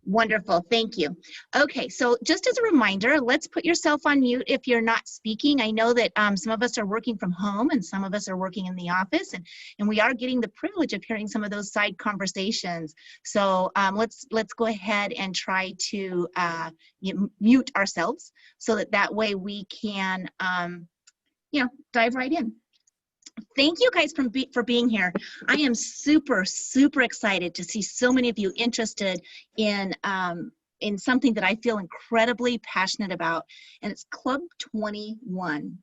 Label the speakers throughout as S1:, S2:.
S1: Wonderful, thank you. Okay, so just as a reminder, let's put yourself on mute if you're not speaking. I know that some of us are working from home and some of us are working in the office, and we are getting the privilege of hearing some of those side conversations. So let's go ahead and try to mute ourselves so that way we can dive right in. Thank you guys for being here. I am super excited to see so many of you interested in something that I feel incredibly passionate about, and it's Club 21.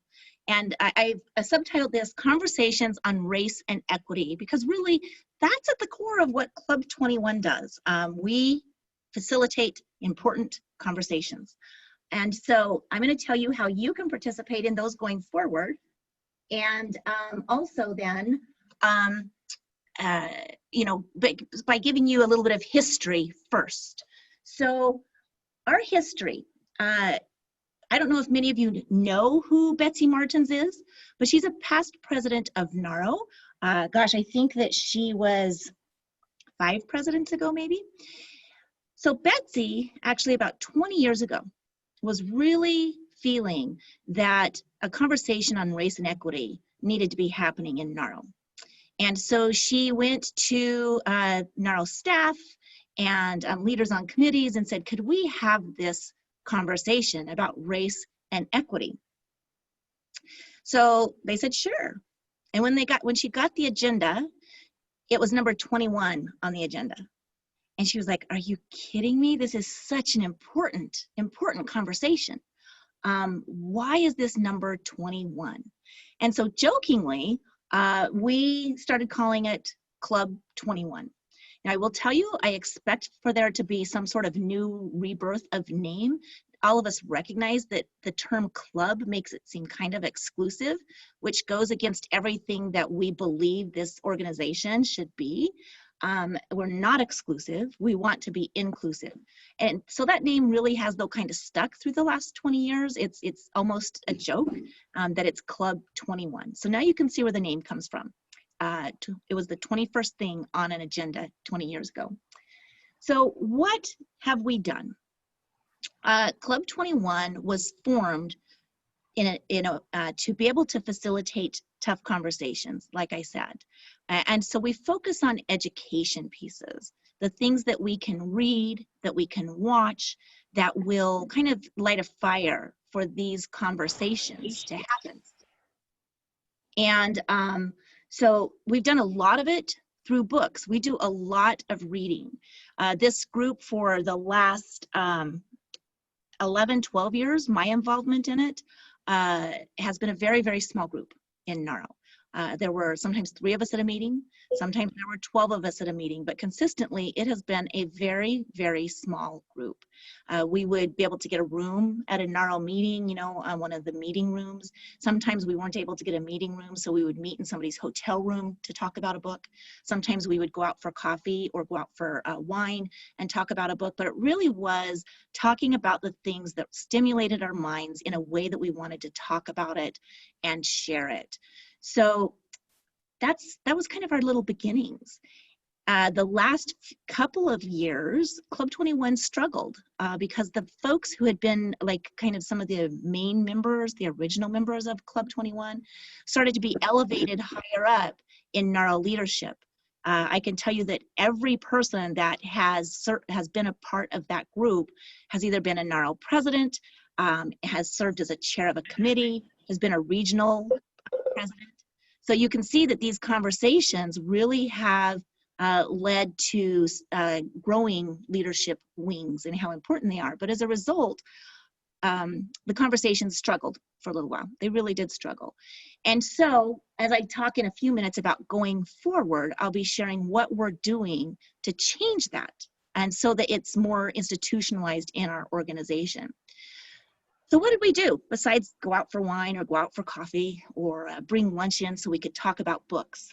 S1: And I've subtitled this Conversations on Race and Equity, because really that's at the core of what Club 21 does. We facilitate important conversations. And so I'm going to tell you how you can participate in those going forward. And also then, by giving you a little bit of history first. So our history, I don't know if many of you know who Betsy Martins is, but she's a past president of NARO. Gosh, I think that she was 5 presidents ago, maybe. So Betsy, actually about 20 years ago, was really feeling that a conversation on race and equity needed to be happening in NARO. And so she went to NARO staff and leaders on committees and said, could we have this conversation about race and equity? So they said, sure. And when she got the agenda, it was number 21 on the agenda. And she was like, are you kidding me? This is such an important conversation. Why is this number 21? And so jokingly, we started calling it Club 21. Now I will tell you, I expect for there to be some sort of new rebirth of name. All of us recognize that the term club makes it seem kind of exclusive, which goes against everything that we believe this organization should be. We're not exclusive, we want to be inclusive. And so that name really has though kind of stuck through the last 20 years. It's almost a joke that it's Club 21. So now you can see where the name comes from. It was the 21st thing on an agenda 20 years ago. So what have we done? Club 21 was formed to be able to facilitate tough conversations, like I said. And so we focus on education pieces, the things that we can read, that we can watch, that will kind of light a fire for these conversations to happen. And so we've done a lot of it through books. We do a lot of reading. This group for the last 11, 12 years, my involvement in it has been a very small group in NARO. There were sometimes 3 of us at a meeting, sometimes there were 12 of us at a meeting, but consistently it has been a very small group. We would be able to get a room at a NARO meeting, one of the meeting rooms. Sometimes we weren't able to get a meeting room, so we would meet in somebody's hotel room to talk about a book. Sometimes we would go out for coffee or go out for wine and talk about a book, but it really was talking about the things that stimulated our minds in a way that we wanted to talk about it and share it. So that was kind of our little beginnings. The last couple of years, Club 21 struggled because the folks who had been like kind of some of the main members, the original members of Club 21, started to be elevated higher up in NARO leadership. I can tell you that every person that has been a part of that group has either been a NARO president, has served as a chair of a committee, has been a regional president. So you can see that these conversations really have led to growing leadership wings and how important they are. But as a result, the conversations struggled for a little while. They really did struggle. And so as I talk in a few minutes about going forward, I'll be sharing what we're doing to change that, and so that it's more institutionalized in our organization. So what did we do besides go out for wine or go out for coffee or bring lunch in so we could talk about books?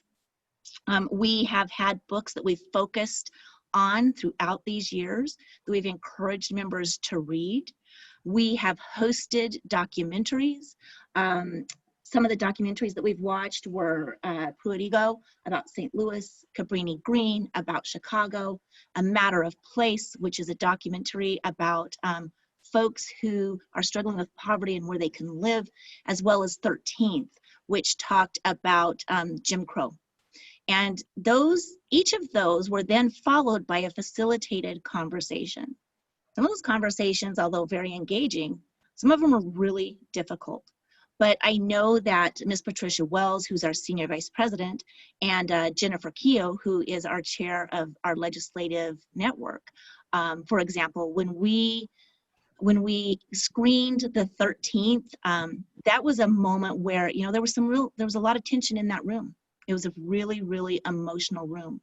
S1: We have had books that we've focused on throughout these years that we've encouraged members to read. We have hosted documentaries. Some of the documentaries that we've watched were Pruitt-Igoe about St. Louis, Cabrini Green about Chicago, A Matter of Place, which is a documentary about folks who are struggling with poverty and where they can live, as well as 13th, which talked about Jim Crow. And each of those were then followed by a facilitated conversation. Some of those conversations, although very engaging, some of them were really difficult. But I know that Ms. Patricia Wells, who's our Senior Vice President, and Jennifer Keogh, who is our chair of our legislative network, for example, when we screened the 13th, that was a moment where, there was a lot of tension in that room. It was a really, really emotional room.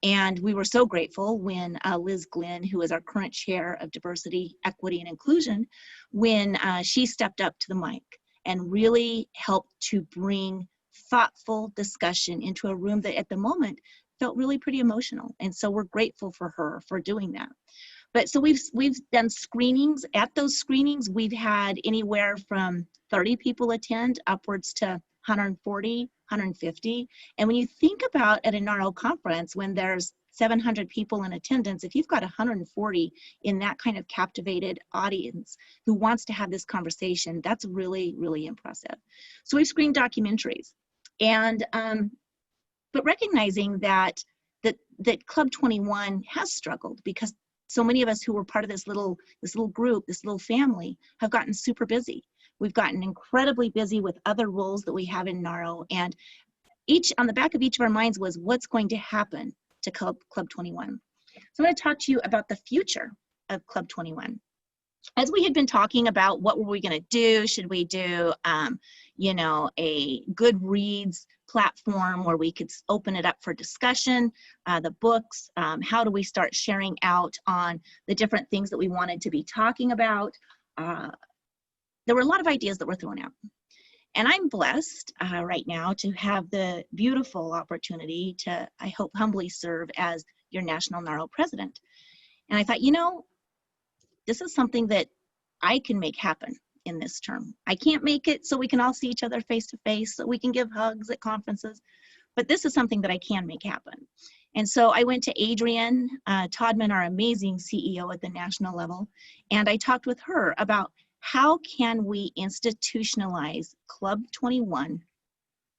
S1: And we were so grateful when Liz Glenn, who is our current chair of Diversity, Equity, and Inclusion, when she stepped up to the mic and really helped to bring thoughtful discussion into a room that at the moment felt really pretty emotional. And so we're grateful for her for doing that. But so we've done screenings. At those screenings, we've had anywhere from 30 people attend upwards to 140, 150. And when you think about at a NARO conference, when there's 700 people in attendance, if you've got 140 in that kind of captivated audience who wants to have this conversation, that's really, really impressive. So we've screened documentaries. And, but recognizing that Club 21 has struggled because so many of us who were part of this little group, this little family, have gotten super busy. We've gotten incredibly busy with other roles that we have in NARO, and on the back of each of our minds was what's going to happen to Club 21. So I'm going to talk to you about the future of Club 21. As we had been talking about what were we going to do, should we do, a Goodreads platform where we could open it up for discussion, the books, how do we start sharing out on the different things that we wanted to be talking about. There were a lot of ideas that were thrown out. And I'm blessed right now to have the beautiful opportunity to, I hope, humbly serve as your National NARO President. And I thought, this is something that I can make happen in this term. I can't make it so we can all see each other face to face, so we can give hugs at conferences, but this is something that I can make happen. And so I went to Adrienne Todman, our amazing CEO at the national level, and I talked with her about how can we institutionalize Club 21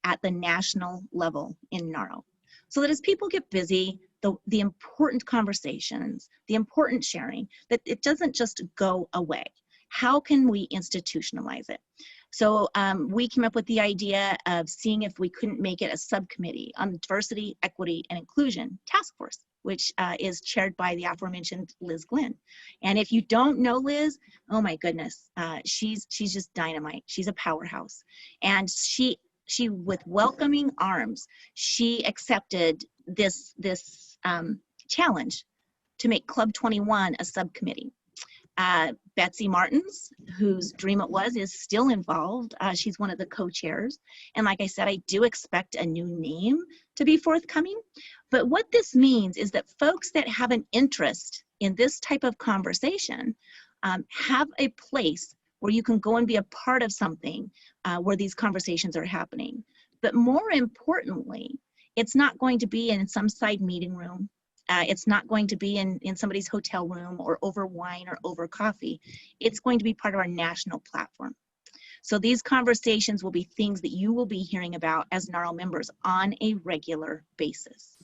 S1: at the national level in NARO, so that as people get busy, the important conversations, the important sharing, that it doesn't just go away. How can we institutionalize it? So we came up with the idea of seeing if we couldn't make it a subcommittee on the Diversity, Equity, and Inclusion Task Force, which is chaired by the aforementioned Liz Glenn. And if you don't know Liz, oh my goodness, she's just dynamite. She's a powerhouse. And she with welcoming arms, she accepted this challenge to make Club 21 a subcommittee. Betsy Martins, whose dream it was, is still involved. She's one of the co-chairs. And like I said, I do expect a new name to be forthcoming. But what this means is that folks that have an interest in this type of conversation have a place where you can go and be a part of something where these conversations are happening. But more importantly, it's not going to be in some side meeting room. It's not going to be in somebody's hotel room or over wine or over coffee. It's going to be part of our national platform. So these conversations will be things that you will be hearing about as NARO members on a regular basis.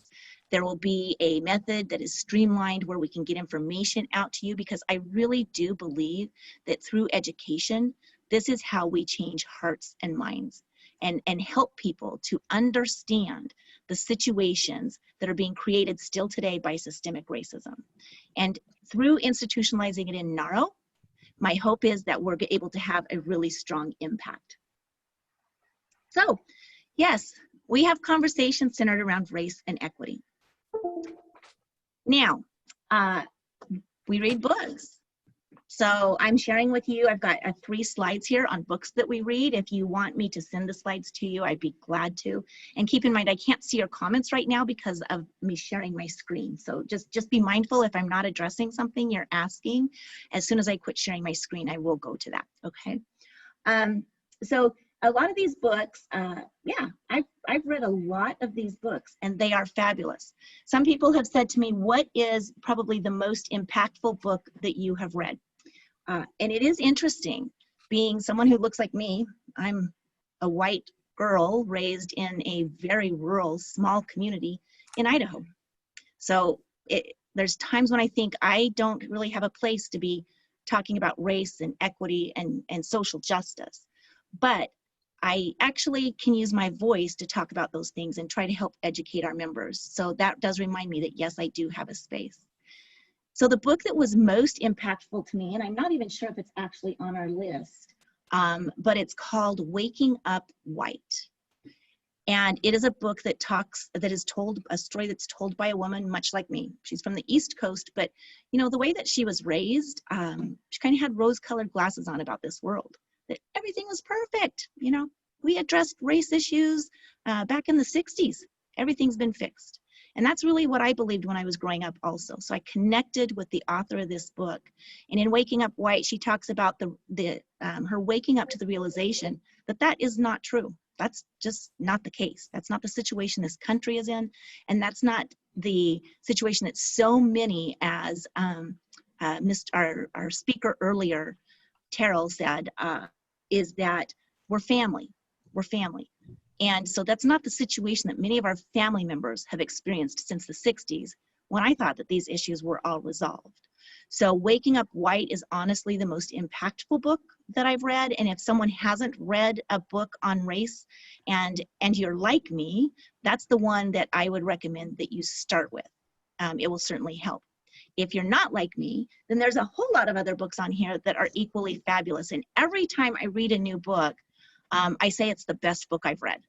S1: There will be a method that is streamlined where we can get information out to you, because I really do believe that through education, this is how we change hearts and minds and help people to understand the situations that are being created still today by systemic racism. And through institutionalizing it in NARO, my hope is that we're able to have a really strong impact. So, yes, we have conversations centered around race and equity. Now, we read books. So I'm sharing with you, I've got 3 slides here on books that we read. If you want me to send the slides to you, I'd be glad to. And keep in mind, I can't see your comments right now because of me sharing my screen. So just be mindful if I'm not addressing something you're asking. As soon as I quit sharing my screen, I will go to that, okay? So a lot of these books, yeah, I've read a lot of these books, and they are fabulous. Some people have said to me, what is probably the most impactful book that you have read? And it is interesting, being someone who looks like me. I'm a white girl raised in a very rural, small community in Idaho. So there's times when I think I don't really have a place to be talking about race and equity and social justice. But I actually can use my voice to talk about those things and try to help educate our members. So that does remind me that, yes, I do have a space. So the book that was most impactful to me, and I'm not even sure if it's actually on our list, but it's called Waking Up White. And it is a book that is told, a story that's told by a woman much like me. She's from the East Coast, but you know, the way that she was raised, she kind of had rose-colored glasses on about this world, that everything was perfect. You know, we addressed race issues back in the 60s. Everything's been fixed. And that's really what I believed when I was growing up also. So I connected with the author of this book. And in Waking Up White, she talks about her waking up to the realization that that is not true. That's just not the case. That's not the situation this country is in. And that's not the situation that so many, as our speaker earlier, Terrell, said, is that we're family. We're family. And so that's not the situation that many of our family members have experienced since the 60s, when I thought that these issues were all resolved. So Waking Up White is honestly the most impactful book that I've read. And if someone hasn't read a book on race and you're like me, that's the one that I would recommend that you start with. It will certainly help. If you're not like me, then there's a whole lot of other books on here that are equally fabulous. And every time I read a new book, I say it's the best book I've read,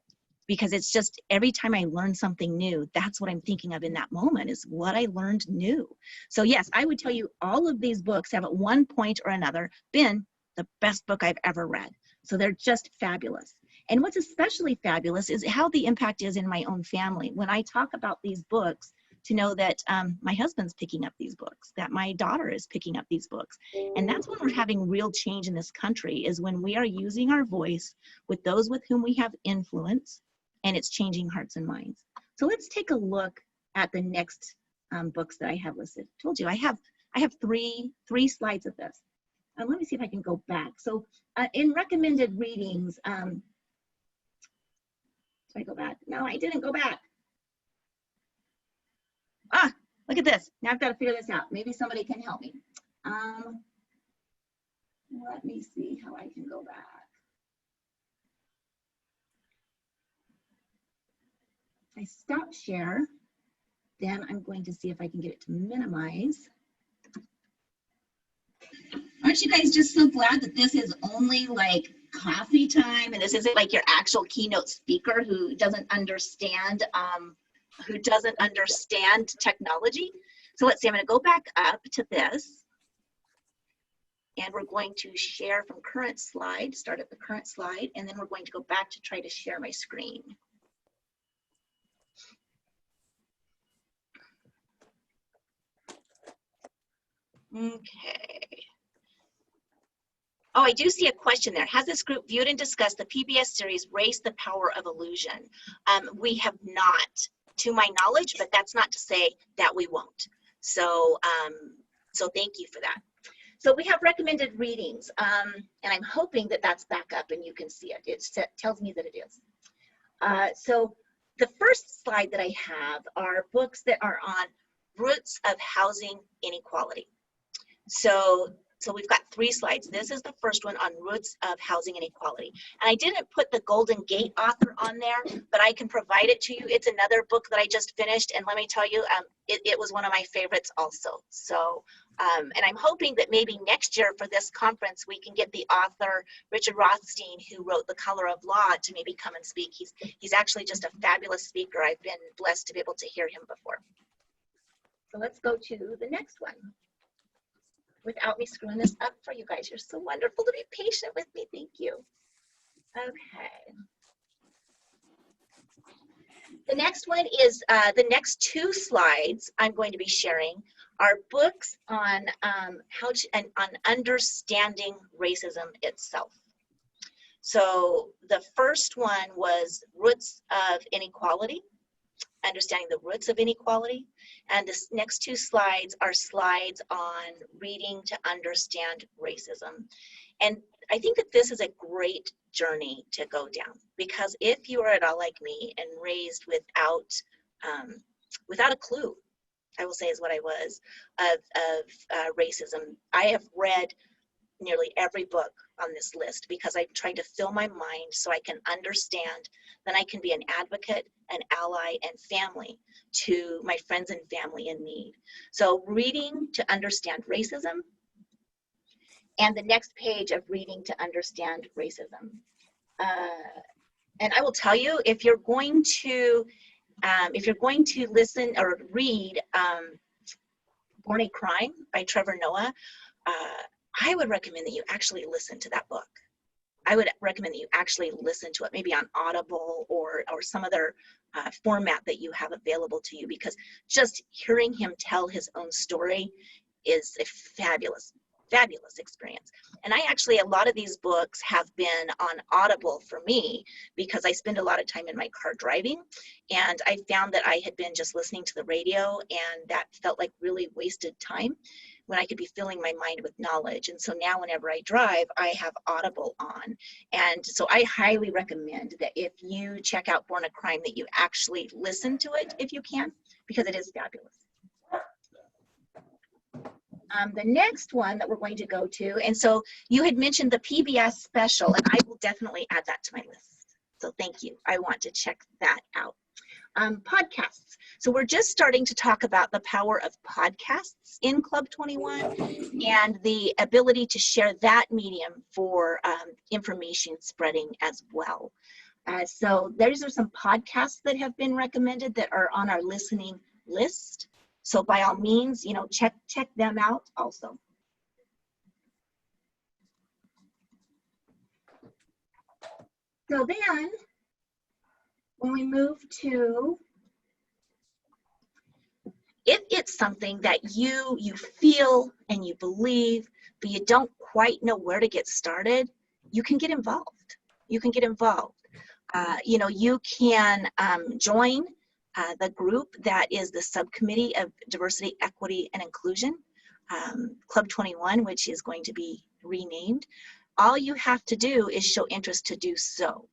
S1: because it's just every time I learn something new, that's what I'm thinking of in that moment, is what I learned new. So yes, I would tell you all of these books have at one point or another been the best book I've ever read. So they're just fabulous. And what's especially fabulous is how the impact is in my own family. When I talk about these books, to know that my husband's picking up these books, that my daughter is picking up these books. And that's when we're having real change in this country, is when we are using our voice with those with whom we have influence, and it's changing hearts and minds. So let's take a look at the next books that I have listed. I told you I have three slides of this. Let me see if I can go back. So in recommended readings, did I go back? No, I didn't go back. Ah, look at this. Now I've got to figure this out. Maybe somebody can help me. Let me see how I can go back. I stop share. Then I'm going to see if I can get it to minimize. Aren't you guys just so glad that this is only like coffee time, and this isn't like your actual keynote speaker who doesn't understand technology? So let's see, I'm going to go back up to this, and we're going to share from current slide, start at the current slide, and then we're going to go back to try to share my screen. Okay. Oh, I do see a question there. Has this group viewed and discussed the PBS series Race, the Power of Illusion? We have not, to my knowledge, but that's not to say that we won't. So, so thank you for that. So we have recommended readings, and I'm hoping that that's back up and you can see it. It tells me that it is. So the first slide that I have are books that are on roots of housing inequality. So we've got 3 slides. This is the first one on roots of housing inequality. And I didn't put the Golden Gate author on there, but I can provide it to you. It's another book that I just finished. And let me tell you, it was one of my favorites also. So, and I'm hoping that maybe next year for this conference, we can get the author, Richard Rothstein, who wrote The Color of Law, to maybe come and speak. He's actually just a fabulous speaker. I've been blessed to be able to hear him before. So let's go to the next one, without me screwing this up for you guys. You're so wonderful to be patient with me. Thank you. Okay. The next one is, the next 2 slides I'm going to be sharing are books on on understanding racism itself. So the first one was Roots of Inequality, understanding the roots of inequality. And the next two slides are slides on reading to understand racism. And I think that this is a great journey to go down, because if you are at all like me and raised without a clue, I will say is what I was, of racism, I have read nearly every book on this list because I'm trying to fill my mind so I can understand, then I can be an advocate, an ally, and family to my friends and family in need. So reading to understand racism, and the next page of reading to understand racism. And I will tell you, if you're going to listen or read Born a Crime by Trevor Noah, I would recommend that you actually listen to that book. I would recommend that you actually listen to it, maybe on Audible or some other format that you have available to you, because just hearing him tell his own story is a fabulous experience. And a lot of these books have been on Audible for me because I spend a lot of time in my car driving, and I found that I had been just listening to the radio, and that felt like really wasted time when I could be filling my mind with knowledge. And so now whenever I drive, I have Audible on. And so I highly recommend that if you check out Born a Crime, that you actually listen to it if you can, because it is fabulous. The next one that we're going to go to, and so you had mentioned the PBS special, and I will definitely add that to my list. So thank you. I want to check that out. Podcasts. So we're just starting to talk about the power of podcasts in Club 21 and the ability to share that medium for information spreading as well. So those are some podcasts that have been recommended that are on our listening list. So by all means, check them out also. So then, when we move to, if it's something that you feel and you believe, but you don't quite know where to get started, you can get involved. You can get involved. You can join the group that is the Subcommittee of Diversity, Equity, and Inclusion, Club 21, which is going to be renamed. All you have to do is show interest to do so.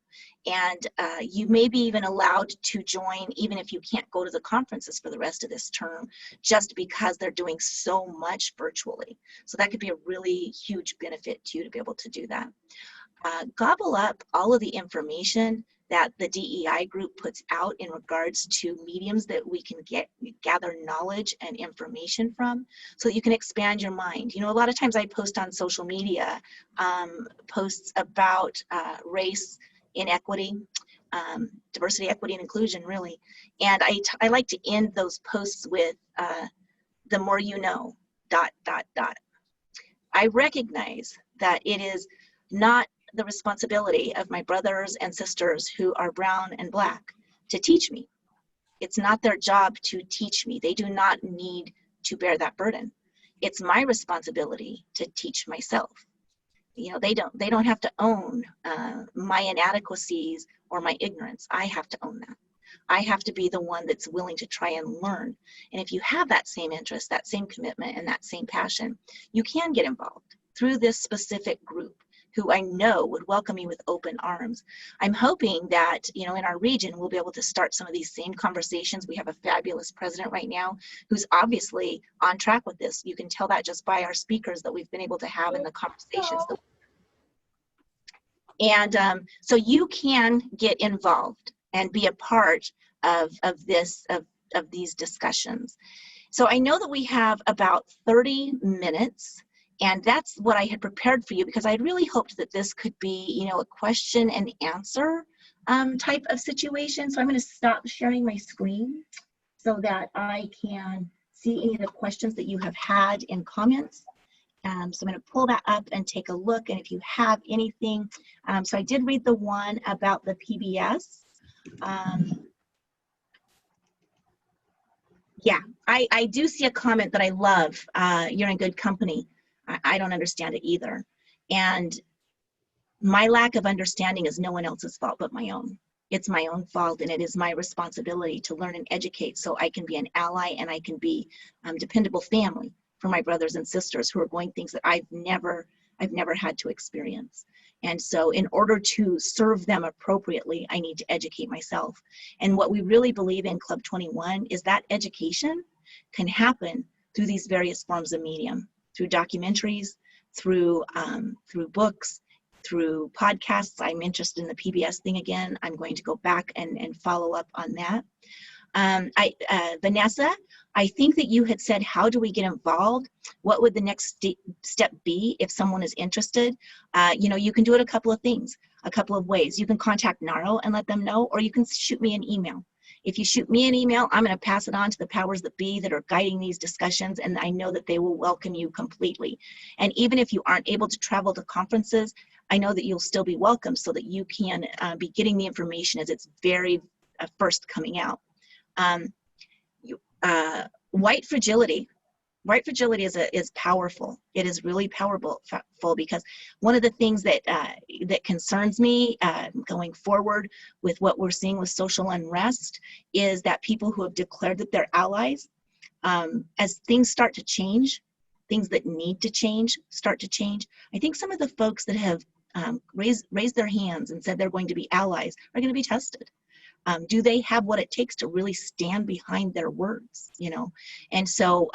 S1: And you may be even allowed to join even if you can't go to the conferences for the rest of this term, just because they're doing so much virtually. So that could be a really huge benefit to you to be able to do that. Gobble up all of the information that the DEI group puts out in regards to mediums that we can gather knowledge and information from, so that you can expand your mind. A lot of times I post on social media posts about race, inequity, diversity, equity, and inclusion, really. And I like to end those posts with the more you know, ... I recognize that it is not the responsibility of my brothers and sisters who are brown and black to teach me. It's not their job to teach me. They do not need to bear that burden. It's my responsibility to teach myself. They don't have to own my inadequacies or my ignorance. I have to own that. I have to be the one that's willing to try and learn. And if you have that same interest, that same commitment, and that same passion, you can get involved through this specific group, who I know would welcome you with open arms. I'm hoping that, in our region, we'll be able to start some of these same conversations. We have a fabulous president right now who's obviously on track with this. You can tell that just by our speakers that we've been able to have in the conversations. And so you can get involved and be a part of these discussions. So I know that we have about 30 minutes. And that's what I had prepared for you, because I really hoped that this could be, a question and answer type of situation. So I'm going to stop sharing my screen so that I can see any of the questions that you have had in comments. So I'm going to pull that up and take a look. And if you have anything, so I did read the one about the PBS. Yeah, I do see a comment that I love. You're in good company. I don't understand it either. And my lack of understanding is no one else's fault but my own. It's my own fault, and it is my responsibility to learn and educate so I can be an ally and I can be dependable family for my brothers and sisters who are going things that I've never had to experience. And so in order to serve them appropriately, I need to educate myself. And what we really believe in Club 21 is that education can happen through these various forms of medium, through documentaries, through books, through podcasts. I'm interested in the PBS thing again. I'm going to go back and follow up on that. Vanessa, I think that you had said, how do we get involved? What would the next step be if someone is interested? You can do it a couple of ways. You can contact NARO and let them know, or you can shoot me an email. If you shoot me an email, I'm going to pass it on to the powers that be that are guiding these discussions, and I know that they will welcome you completely. And even if you aren't able to travel to conferences, I know that you'll still be welcome so that you can be getting the information as it's very first coming out. White fragility. White fragility is powerful. It is really powerful because one of the things that concerns me going forward with what we're seeing with social unrest is that people who have declared that they're allies, as things start to change, things that need to change start to change. I think some of the folks that have raised their hands and said they're going to be allies are going to be tested. Do they have what it takes to really stand behind their words, And so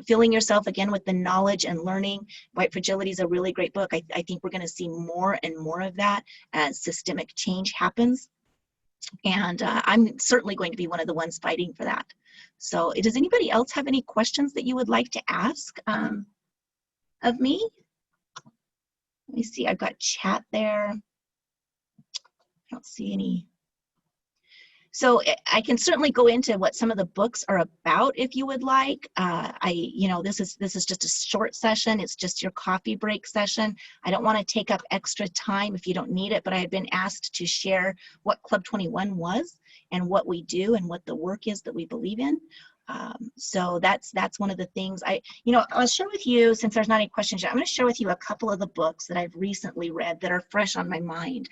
S1: filling yourself again with the knowledge and learning. White Fragility is a really great book. I think we're going to see more and more of that as systemic change happens. And I'm certainly going to be one of the ones fighting for that. So does anybody else have any questions that you would like to ask of me? Let me see, I've got chat there. I don't see any. So I can certainly go into what some of the books are about if you would like. This is just a short session. It's just your coffee break session. I don't want to take up extra time if you don't need it, but I had been asked to share what Club 21 was and what we do and what the work is that we believe in. So that's one of the things I'll share with you, since there's not any questions yet. I'm going to share with you a couple of the books that I've recently read that are fresh on my mind.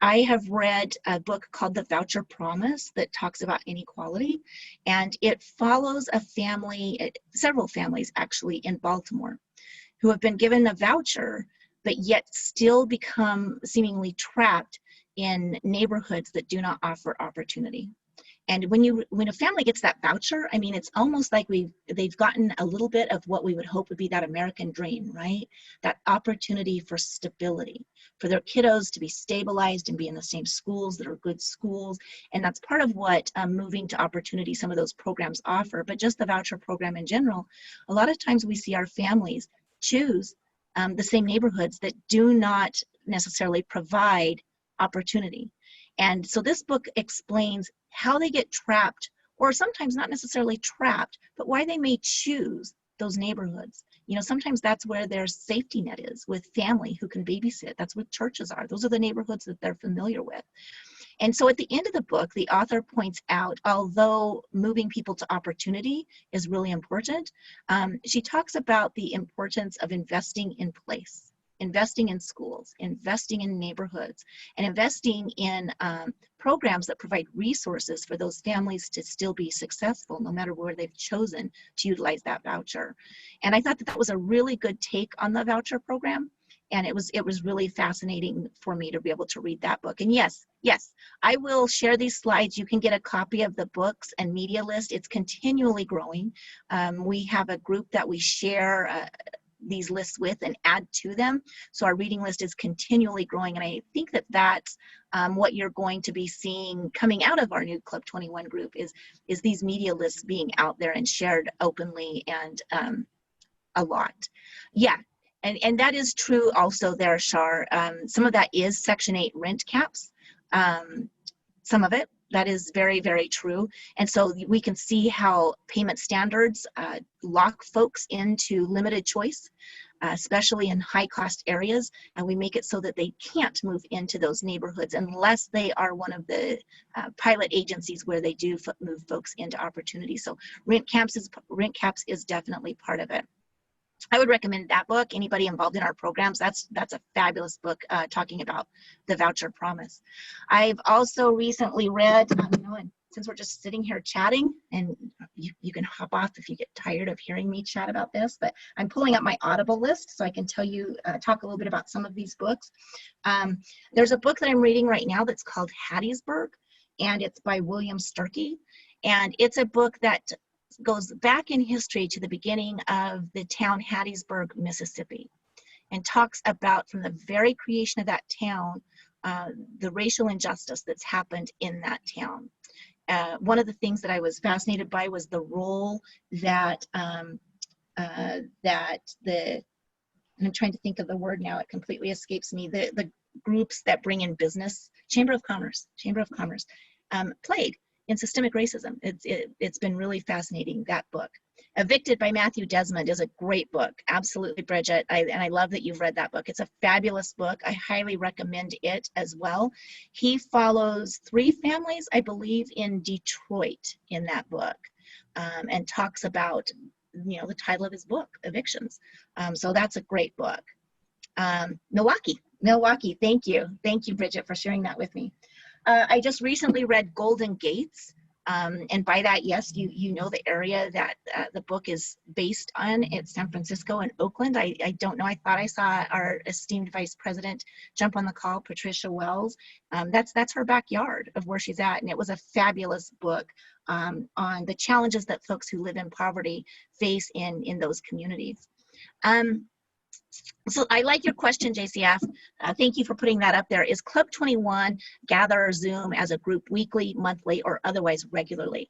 S1: I have read a book called The Voucher Promise that talks about inequality, and it follows a family, several families actually, in Baltimore who have been given a voucher but yet still become seemingly trapped in neighborhoods that do not offer opportunity. And when a family gets that voucher, I mean, it's almost like they've gotten a little bit of what we would hope would be that American dream, right? That opportunity for stability, for their kiddos to be stabilized and be in the same schools that are good schools. And that's part of what Moving to Opportunity, some of those programs offer, but just the voucher program in general. A lot of times we see our families choose the same neighborhoods that do not necessarily provide opportunity. And so this book explains how they get trapped, or sometimes not necessarily trapped, but why they may choose those neighborhoods. Sometimes that's where their safety net is, with family who can babysit. That's what churches are. Those are the neighborhoods that they're familiar with. And so at the end of the book, the author points out, although moving people to opportunity is really important, she talks about the importance of investing in place. Investing in schools, investing in neighborhoods, and investing in programs that provide resources for those families to still be successful no matter where they've chosen to utilize that voucher. And I thought that was a really good take on the voucher program. And it was really fascinating for me to be able to read that book. And yes, I will share these slides. You can get a copy of the books and media list. It's continually growing. We have a group that we share these lists with and add to them. So our reading list is continually growing. And I think that that's what you're going to be seeing coming out of our new Club 21 group is these media lists being out there and shared openly and a lot. Yeah, and that is true also there, Shar. Some of that is Section 8 rent caps. Some of it. That is very, very true. And so we can see how payment standards lock folks into limited choice, especially in high cost areas. And we make it so that they can't move into those neighborhoods unless they are one of the pilot agencies where they do move folks into opportunity. So rent caps is definitely part of it. I would recommend that book. Anybody involved in our programs, that's a fabulous book talking about the voucher promise. I've also recently read, and since we're just sitting here chatting, and you can hop off if you get tired of hearing me chat about this, but I'm pulling up my Audible list so I can tell you, talk a little bit about some of these books. There's a book that I'm reading right now that's called Hattiesburg, and it's by William Starkey. And it's a book that goes back in history to the beginning of the town Hattiesburg, Mississippi, and talks about, from the very creation of that town, the racial injustice that's happened in that town. One of the things that I was fascinated by was the role that I'm trying to think of the word now, it completely escapes me, the groups that bring in business, Chamber of Commerce played in systemic racism. It's been really fascinating, that book. Evicted by Matthew Desmond is a great book. Absolutely, Bridget. And I love that you've read that book. It's a fabulous book. I highly recommend it as well. He follows 3 families, I believe, in Detroit in that book, and talks about, the title of his book, Evictions. So that's a great book. Milwaukee. Thank you, Bridget, for sharing that with me. I just recently read Golden Gates, and by that, yes, you know the area that the book is based on. It's San Francisco and Oakland. I don't know, I thought I saw our esteemed Vice President jump on the call, Patricia Wells. That's her backyard of where she's at, and it was a fabulous book on the challenges that folks who live in poverty face in those communities. So I like your question, JCF. Thank you for putting that up there. Is Club 21 gather or Zoom as a group weekly, monthly, or otherwise regularly?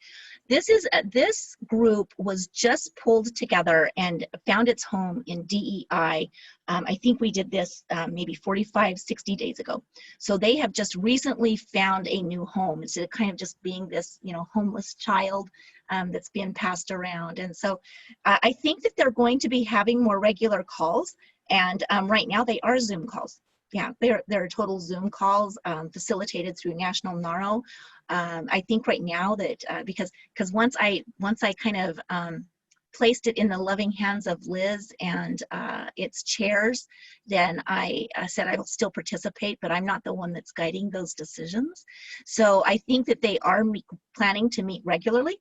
S1: This group was just pulled together and found its home in DEI. I think we did this maybe 45, 60 days ago. So they have just recently found a new home instead of kind of just being this, homeless child that's being passed around. And so I think that they're going to be having more regular calls. And right now they are Zoom calls. Yeah, they're total Zoom calls facilitated through National NARO. I think right now that because once I kind of placed it in the loving hands of Liz and its chairs, then I said I will still participate, but I'm not the one that's guiding those decisions. So I think that they are planning to meet regularly.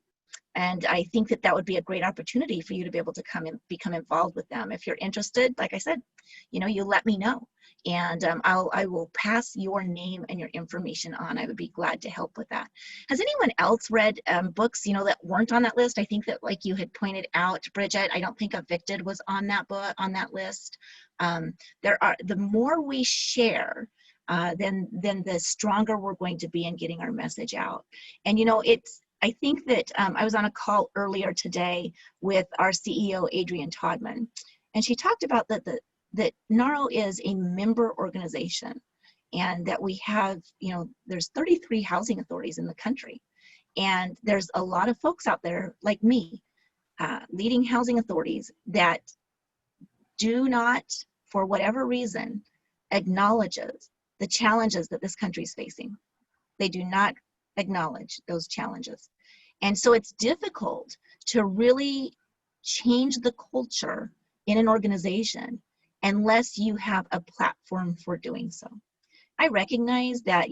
S1: And I think that that would be a great opportunity for you to be able to come and become involved with them. If you're interested, like I said, you let me know, and I will pass your name and your information on. I would be glad to help with that. Has anyone else read books, that weren't on that list? I think that, like you had pointed out, Bridget, I don't think Evicted was on that book, on that list. The more we share, then the stronger we're going to be in getting our message out. And I think that I was on a call earlier today with our CEO, Adrienne Todman, and she talked about that NARO is a member organization, and that we have, there's 33 housing authorities in the country. And there's a lot of folks out there like me, leading housing authorities, that do not, for whatever reason, acknowledges the challenges that this country is facing. They do not acknowledge those challenges. And so it's difficult to really change the culture in an organization unless you have a platform for doing so. I recognize that,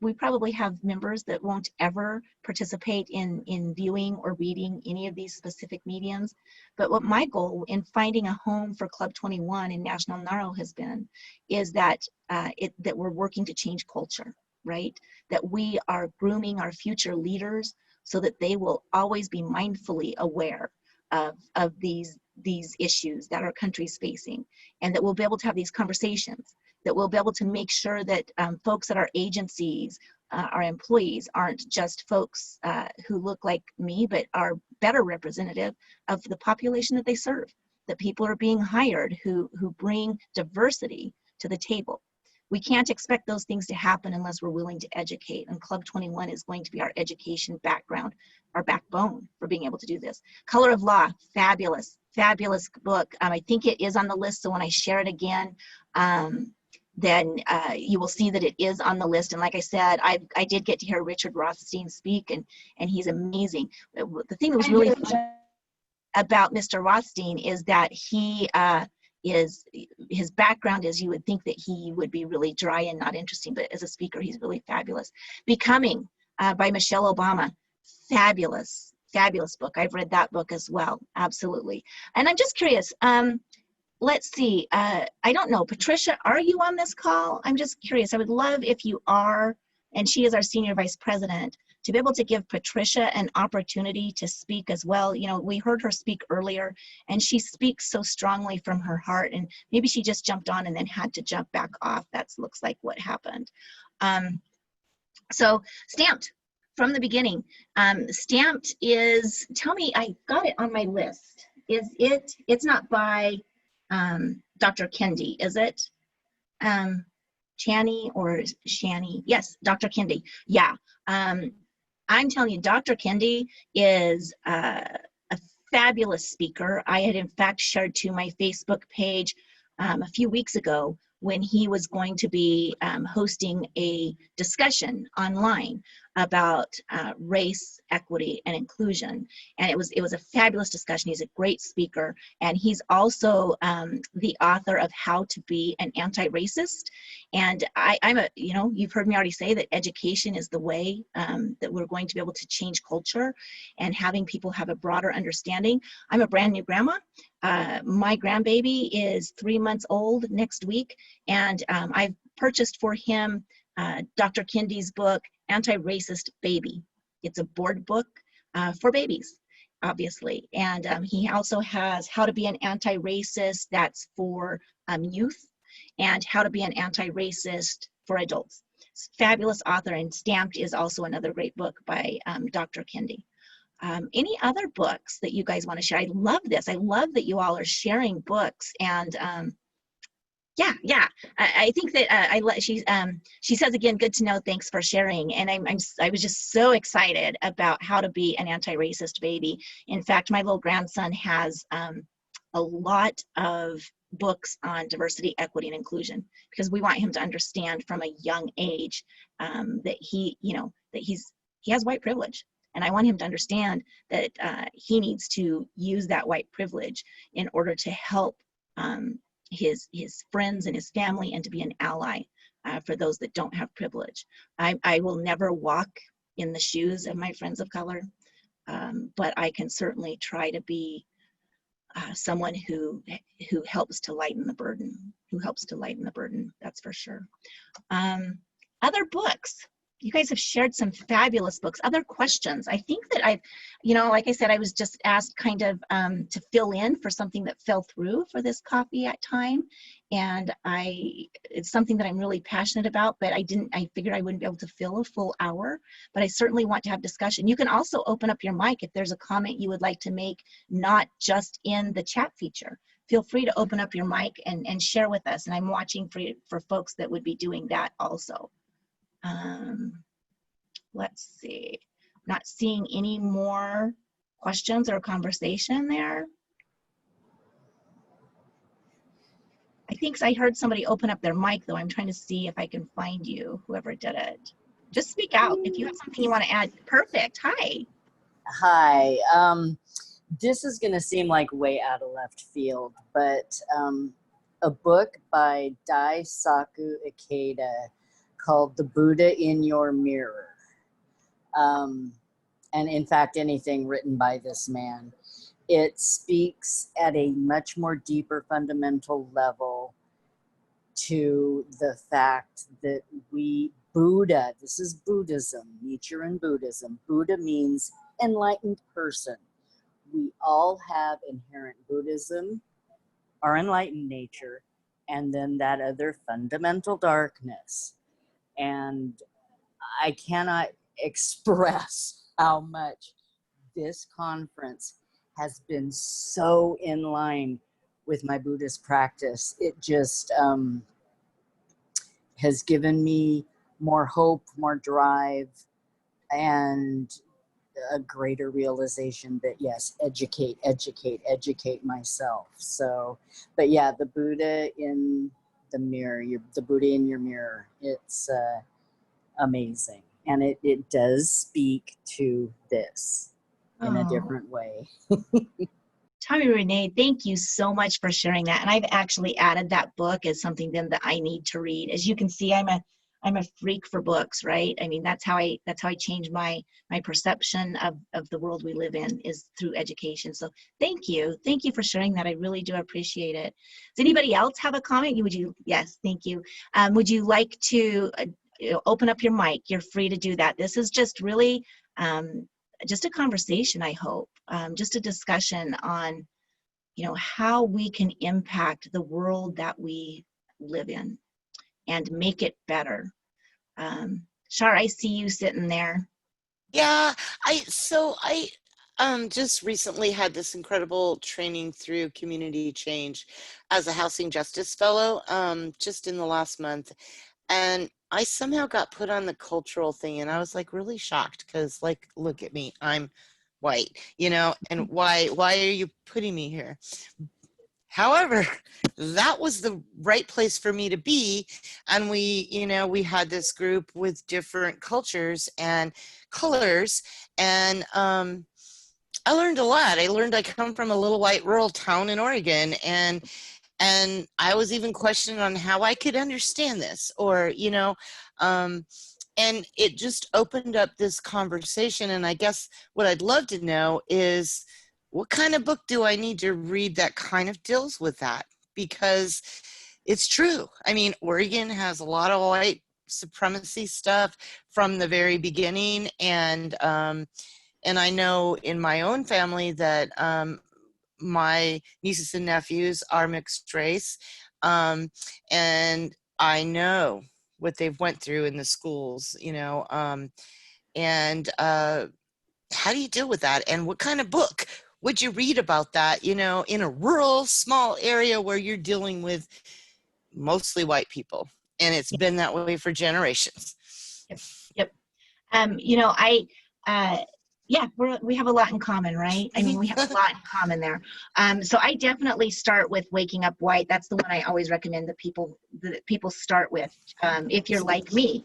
S1: we probably have members that won't ever participate in viewing or reading any of these specific mediums. But what my goal in finding a home for Club 21 in National NARO has been is that that we're working to change culture, right? That we are grooming our future leaders so that they will always be mindfully aware of these issues that our country's facing, and that we'll be able to have these conversations, that we'll be able to make sure that folks at our agencies, our employees, aren't just folks who look like me, but are better representative of the population that they serve, that people are being hired who bring diversity to the table. We can't expect those things to happen unless we're willing to educate, and Club 21 is going to be our education background, our backbone for being able to do this. Color of Law, fabulous book. I think it is on the list, so when I share it again, then you will see that it is on the list. And like I said, I did get to hear Richard Rothstein speak, and he's amazing. The thing that was really fun, about Mr. Rothstein is that his background is, you would think that he would be really dry and not interesting, but as a speaker, he's really fabulous. Becoming by Michelle Obama, fabulous, fabulous book. I've read that book as well, absolutely. And I'm just curious, let's see, I don't know, Patricia, are you on this call? I'm just curious. I would love if you are, and she is our Senior Vice President, to be able to give Patricia an opportunity to speak as well. You know, we heard her speak earlier, and she speaks so strongly from her heart, and maybe she just jumped on and then had to jump back off. That looks like what happened. So Stamped, from the beginning. Stamped is, tell me, I got it on my list. It's not by Dr. Kendi, is it? Channy or Shani? Yes, Dr. Kendi. Yeah. I'm telling you, Dr. Kendi is a fabulous speaker. I had in fact shared to my Facebook page a few weeks ago when he was going to be hosting a discussion online about race, equity, and inclusion. And it was a fabulous discussion. He's a great speaker, and he's also the author of How to Be an Anti-Racist. And I'm a, you know, you've heard me already say that education is the way that we're going to be able to change culture and having people have a broader understanding. I'm a brand new grandma. My grandbaby is 3 months old next week, and I've purchased for him Dr. Kendi's book, Anti-Racist Baby. It's a board book for babies, obviously. And he also has How to Be an Anti-Racist, that's for youth, and How to Be an Anti-Racist for adults. Fabulous author, and Stamped is also another great book by Dr. Kendi. Any other books that you guys want to share? I love this. I love that you all are sharing books. And yeah. I think that she says again, good to know. Thanks for sharing. And I was just so excited about How to Be an Anti-Racist Baby. In fact, my little grandson has a lot of books on diversity, equity, and inclusion, because we want him to understand from a young age that he has white privilege. And I want him to understand that he needs to use that white privilege in order to help his friends and his family, and to be an ally for those that don't have privilege. I will never walk in the shoes of my friends of color, but I can certainly try to be someone who helps to lighten the burden, that's for sure. Other books. You guys have shared some fabulous books. Other questions? I think that like I said, I was just asked kind of to fill in for something that fell through for this coffee at time. And it's something that I'm really passionate about, but I figured I wouldn't be able to fill a full hour, but I certainly want to have discussion. You can also open up your mic if there's a comment you would like to make, not just in the chat feature. Feel free to open up your mic and share with us. And I'm watching for folks that would be doing that also. Let's see, not seeing any more questions or conversation there. I think I heard somebody open up their mic though. I'm trying to see if I can find you, whoever did it. Just speak out if you have something you want to add. Perfect. Hi.
S2: Hi. This is going to seem like way out of left field, but a book by Daisaku Ikeda called The Buddha in Your Mirror. And in fact, anything written by this man, it speaks at a much more deeper fundamental level to the fact that Buddha, this is Buddhism, Nichiren Buddhism. Buddha means enlightened person. We all have inherent Buddhism, our enlightened nature, and then that other fundamental darkness. And I cannot express how much this conference has been so in line with my Buddhist practice. It just has given me more hope, more drive, and a greater realization that yes, educate myself. So, but yeah, the Buddha in the mirror, the Buddha in your mirror, it's amazing. And it does speak to this in a different way.
S1: Tommy Renee, thank you so much for sharing that. And I've actually added that book as something then that I need to read. As you can see, I'm a freak for books, right? I mean, that's how I change my perception of the world we live in, is through education. So thank you for sharing that. I really do appreciate it. Does anybody else have a comment? Yes, thank you. Would you like to open up your mic? You're free to do that. This is just really just a conversation, I hope, just a discussion on, how we can impact the world that we live in and make it better. Shar, I see you sitting there.
S3: Yeah, I just recently had this incredible training through Community Change as a housing justice fellow, just in the last month. And I somehow got put on the cultural thing, and I was like really shocked because, like, look at me, I'm white, and why are you putting me here? However, that was the right place for me to be. And we had this group with different cultures and colors. And I learned a lot. I come from a little white rural town in Oregon, and I was even questioning on how I could understand this, or, and it just opened up this conversation. And I guess what I'd love to know is, what kind of book do I need to read that kind of deals with that? Because it's true. I mean, Oregon has a lot of white supremacy stuff from the very beginning. And I know in my own family that my nieces and nephews are mixed race. And I know what they've went through in the schools, and how do you deal with that? And what kind of book would you read about that, in a rural, small area where you're dealing with mostly white people? And it's been that way for generations.
S1: Yep. We have a lot in common, right? I mean, we have a lot in common there. So I definitely start with Waking Up White. That's the one I always recommend that people start with, if you're like me,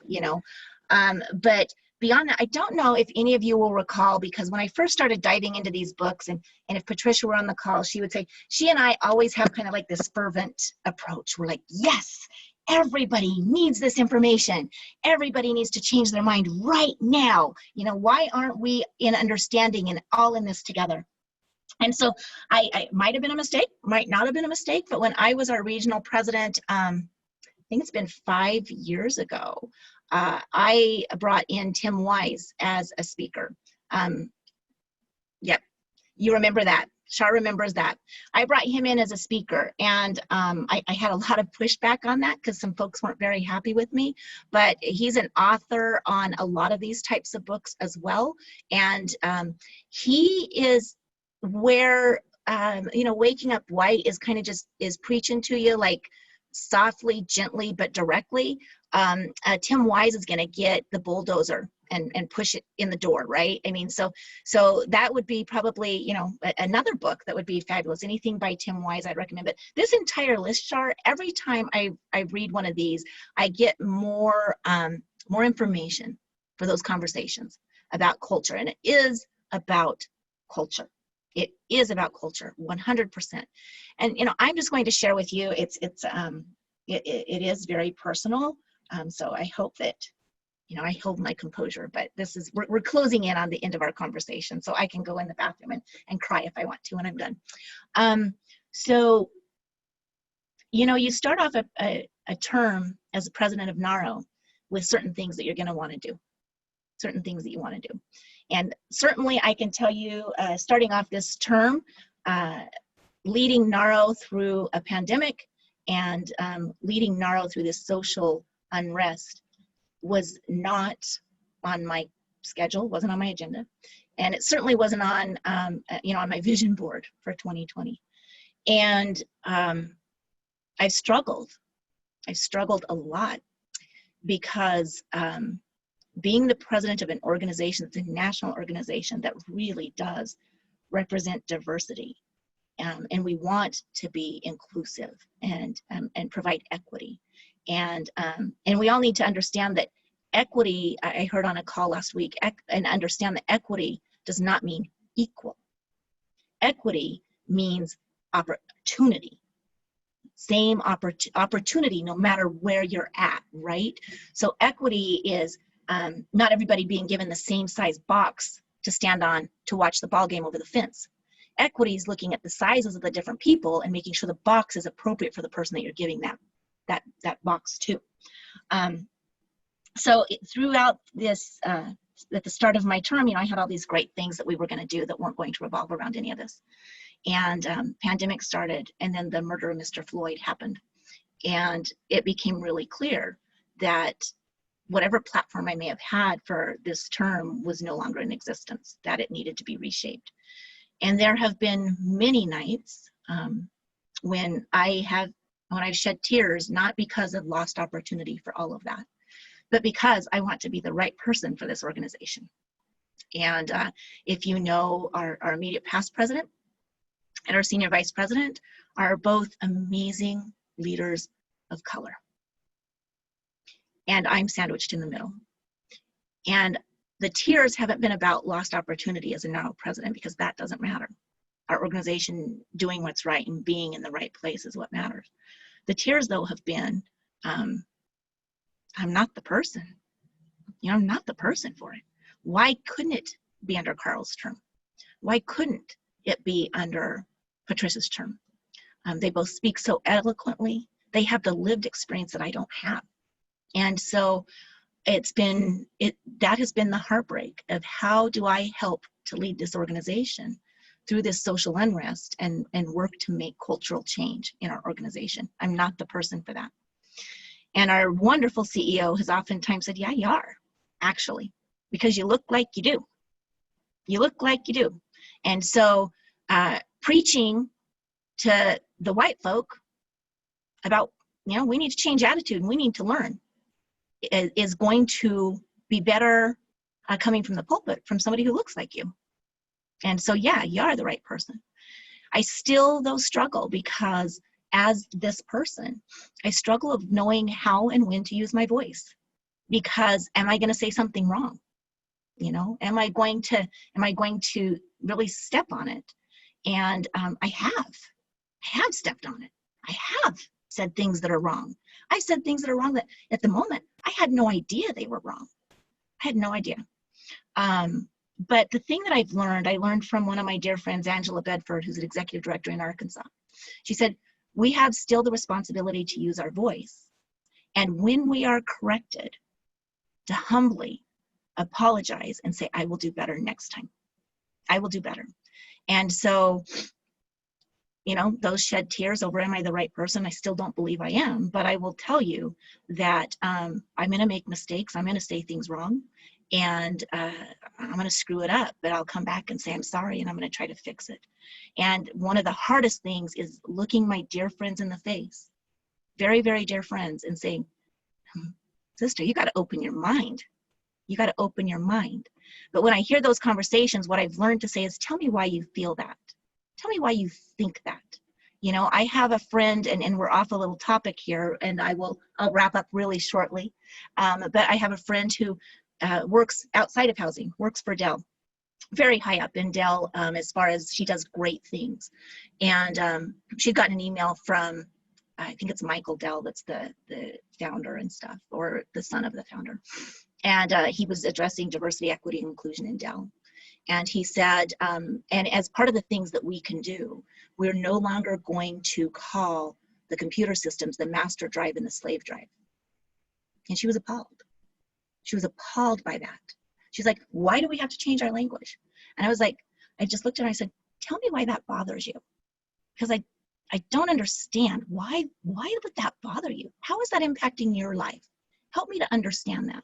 S1: But beyond that, I don't know if any of you will recall, because when I first started diving into these books, and if Patricia were on the call, she would say, she and I always have kind of like this fervent approach. We're like, yes, everybody needs this information. Everybody needs to change their mind right now. Why aren't we in understanding and all in this together? And so I might have been a mistake, might not have been a mistake, but when I was our regional president, I think it's been 5 years ago, I brought in Tim Wise as a speaker. Yep, you remember that. Shar remembers that. I brought him in as a speaker, and I had a lot of pushback on that because some folks weren't very happy with me, but he's an author on a lot of these types of books as well. And he is where, Waking Up White is kind of just is preaching to you, like, softly, gently, but directly. Tim Wise is going to get the bulldozer and push it in the door, right? I mean, so that would be probably, another book that would be fabulous. Anything by Tim Wise, I'd recommend. But this entire list, Char, every time I read one of these, I get more information for those conversations about culture. And it is about culture. It is about culture, 100%. And, I'm just going to share with you, it is very personal. So I hope that, I hold my composure, but we're closing in on the end of our conversation, so I can go in the bathroom and cry if I want to when I'm done. So, you start off a term as a president of NARO with certain things that you're going to want to do, certain things that you want to do. And certainly I can tell you, starting off this term, leading NARO through a pandemic and leading NARO through this social unrest was not on my schedule, wasn't on my agenda. And it certainly wasn't on, on my vision board for 2020. And I've struggled a lot because being the president of an organization, it's a national organization that really does represent diversity. And we want to be inclusive and provide equity. And we all need to understand that equity, I heard on a call last week, and understand that equity does not mean equal. Equity means opportunity. Same opportunity no matter where you're at, right? So equity is not everybody being given the same size box to stand on to watch the ball game over the fence. Equity is looking at the sizes of the different people and making sure the box is appropriate for the person that you're giving that box to. So throughout this, at the start of my term, I had all these great things that we were going to do that weren't going to revolve around any of this. And pandemic started, and then the murder of Mr. Floyd happened. And it became really clear that whatever platform I may have had for this term was no longer in existence, that it needed to be reshaped. And there have been many nights when I've shed tears, not because of lost opportunity for all of that, but because I want to be the right person for this organization. And if you know our immediate past president and our senior vice president are both amazing leaders of color. And I'm sandwiched in the middle. And the tears haven't been about lost opportunity as a now president, because that doesn't matter. Our organization doing what's right and being in the right place is what matters. The tears, though, have been, I'm not the person. I'm not the person for it. Why couldn't it be under Carl's term? Why couldn't it be under Patricia's term? They both speak so eloquently. They have the lived experience that I don't have. And so that has been the heartbreak of how do I help to lead this organization through this social unrest and work to make cultural change in our organization. I'm not the person for that. And our wonderful CEO has oftentimes said, yeah, you are, actually, because you look like you do. You look like you do. And so preaching to the white folk about, we need to change attitude and we need to learn is going to be better coming from the pulpit from somebody who looks like you. And so, yeah, you are the right person. I still, though, struggle because as this person, I struggle of knowing how and when to use my voice. Because am I going to say something wrong? Am I going to really step on it? And I have stepped on it. I have said things that are wrong. I said things that are wrong that at the moment I had no idea they were wrong. I had no idea. But the thing that I learned from one of my dear friends, Angela Bedford, who's an executive director in Arkansas. She said, we have still the responsibility to use our voice. And when we are corrected, to humbly apologize and say, I will do better next time. I will do better. And so, those shed tears over, am I the right person? I still don't believe I am, but I will tell you that I'm going to make mistakes. I'm going to say things wrong, and I'm going to screw it up, but I'll come back and say, I'm sorry, and I'm going to try to fix it. And one of the hardest things is looking my dear friends in the face, very, very dear friends, and saying, sister, you got to open your mind. You got to open your mind. But when I hear those conversations, what I've learned to say is, tell me why you feel that. Tell me why you think that. I have a friend, and we're off a little topic here, and I'll wrap up really shortly. But I have a friend who works outside of housing, works for Dell, very high up in Dell, as far as she does great things. And she'd gotten an email from, I think it's Michael Dell, that's the founder and stuff, or the son of the founder. And he was addressing diversity, equity, and inclusion in Dell. And he said, and as part of the things that we can do, we're no longer going to call the computer systems the master drive and the slave drive. And she was appalled. She was appalled by that. She's like, why do we have to change our language? And I was like, I just looked at her and I said, tell me why that bothers you. Because I don't understand. Why would that bother you? How is that impacting your life? Help me to understand that.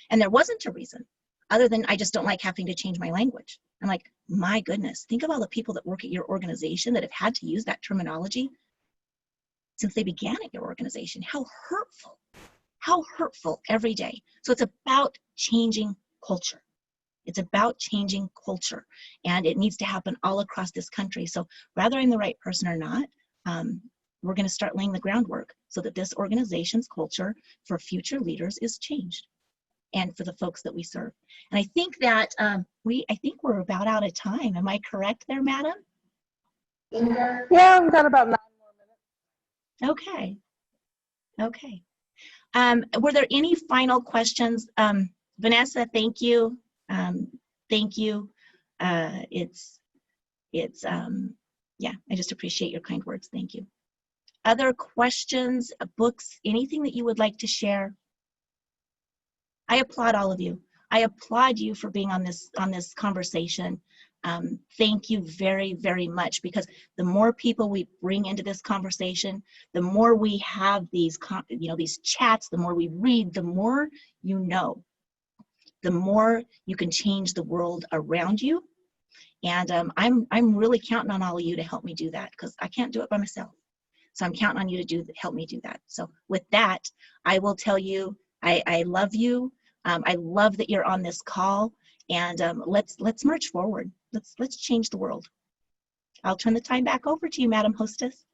S1: And there wasn't a reason other than I just don't like having to change my language. I'm like, my goodness, think of all the people that work at your organization that have had to use that terminology since they began at your organization. How hurtful every day. So it's about changing culture. It's about changing culture, and it needs to happen all across this country. So whether I'm the right person or not, we're going to start laying the groundwork so that this organization's culture for future leaders is changed, and for the folks that we serve. And I think that I think we're about out of time. Am I correct there, madam?
S4: Yeah, we've got about 9 more minutes.
S1: Okay. Okay. Were there any final questions? Vanessa, thank you. Thank you. Yeah, I just appreciate your kind words. Thank you. Other questions, books, anything that you would like to share? I applaud all of you. I applaud you for being on this conversation. Thank you very, very much, because the more people we bring into this conversation, the more we have these chats, the more we read, the more you know, the more you can change the world around you. And I'm really counting on all of you to help me do that, because I can't do it by myself. So I'm counting on you to help me do that. So with that, I will tell you, I love you. I love that you're on this call, and let's march forward. Let's change the world. I'll turn the time back over to you, Madam Hostess.